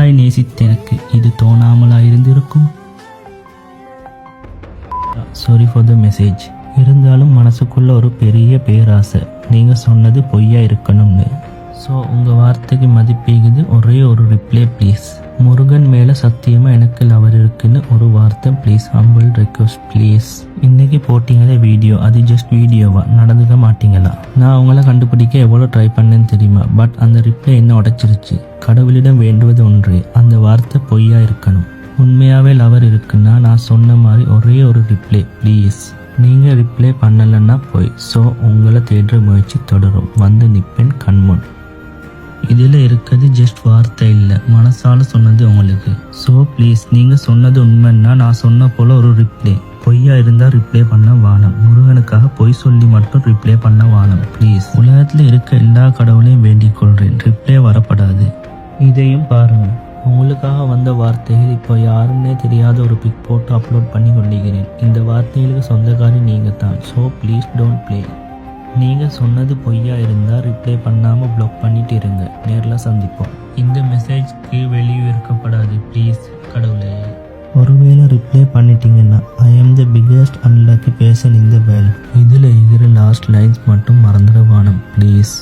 உண்மையாய் நேசித்த எனக்கு இது தோணாமலா இருந்திருக்கும்? Sorry for the message. இருந்தாலும் மனசுக்குள்ள ஒரு பெரிய பேராசை நீங்க சொன்னது பொய்யா இருக்கணும்னு. ஸோ உங்க வார்த்தைக்கு மதிப்பீகுது ஒரே ஒரு ரிப்ளை ப்ளீஸ். முருகன் மேல சத்தியமா எனக்கு லவர் இருக்குன்னு ஒரு வார்த்தை ப்ளீஸ். Humble request please. இன்னைக்கு போட்டீங்களே வீடியோ, அது ஜஸ்ட் வீடியோவா? நடந்துக்க மாட்டீங்களா? நான் உங்களை கண்டுபிடிக்க எவ்வளோ ட்ரை பண்ணேன்னு தெரியுமா? பட் அந்த ரிப்ளை என்ன உடைச்சிருச்சு. கடவுளிடம் வேண்டுவது ஒன்றே, அந்த வார்த்தை பொய்யா இருக்கணும். உண்மையாவே லவர் இருக்குன்னா நான் சொன்ன மாதிரி ஒரே ஒரு ரிப்ளை ப்ளீஸ். நீங்க ரிப்ளை பண்ணலன்னா போய். ஸோ உங்களை தேடுற முயற்சி தொடரும். வந்து நிப்பேன் கண்முன். இதில் இருக்கிறது ஜஸ்ட் வார்த்தை இல்லை, மனசால சொன்னது உங்களுக்கு. ஸோ ப்ளீஸ், நீங்க சொன்னது உண்மைன்னா நான் சொன்ன போல ஒரு ரிப்ளை. பொய்யா இருந்தால் ரிப்ளை பண்ண வானம். முருகனுக்காக பொய் சொல்லி மட்டும் ரிப்ளை பண்ண வானம் ப்ளீஸ். உலகத்தில் இருக்க எல்லா கடவுளையும் வேண்டிக் கொள்றேன், ரிப்ளை வரப்படாது. இதையும் பாருங்க, உங்களுக்காக வந்த வார்த்தைகள் இப்போ யாருன்னே தெரியாத ஒரு பிக் போட்டு அப்லோட் பண்ணி கொண்டிருக்கிறேன். இந்த வார்த்தைகளுக்கு சொந்தக்காரி நீங்க தான். So please don't play. நீங்க சொன்னது பொய்யா இருந்தா ரிப்ளை பண்ணாம பிளாக் பண்ணிட்டு இருங்க. நேரில் சந்திப்போம். இந்த மெசேஜ்க்கு வெளியே இருக்கப்படாது ப்ளீஸ் கடவுளே. ஒருவேளை ரிப்ளை பண்ணிட்டீங்கன்னா ஐ ஆம் த பிக்கஸ்ட் அன்லக்கி பேசன் இந்த வேல். இதில் இருக்கிற லாஸ்ட் லைன்ஸ் மட்டும் மறந்துடவானம் please.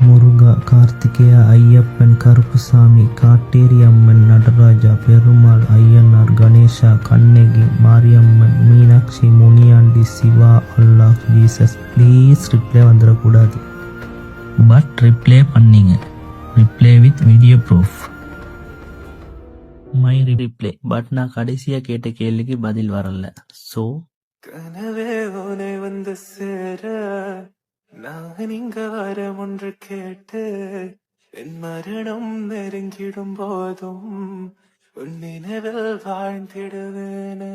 Muruga, Karthikeya, Ayyappan, Karuppusamy, Katteri Amman, Nataraja, Perumal, Ayyanar, Ganesha, Kannagi, Mariamman, Meenakshi, Muniyandi, Shiva, Allah, Jesus. Please reply வந்துடக்கூடாது. பட் ரிப்ளை பண்ணீங்க. Reply with video proof. My reply. But நான் கடைசியா கேட்ட கேள்விக்கு பதில் வரல. ஸோ கனவே உனை வந்து சேர நான் இங்க வரம் ஒன்று கேட்டு என் மரணம் நெருங்கிடும் போதும் உன் நினைவில் வாழ்ந்திடுவேன்.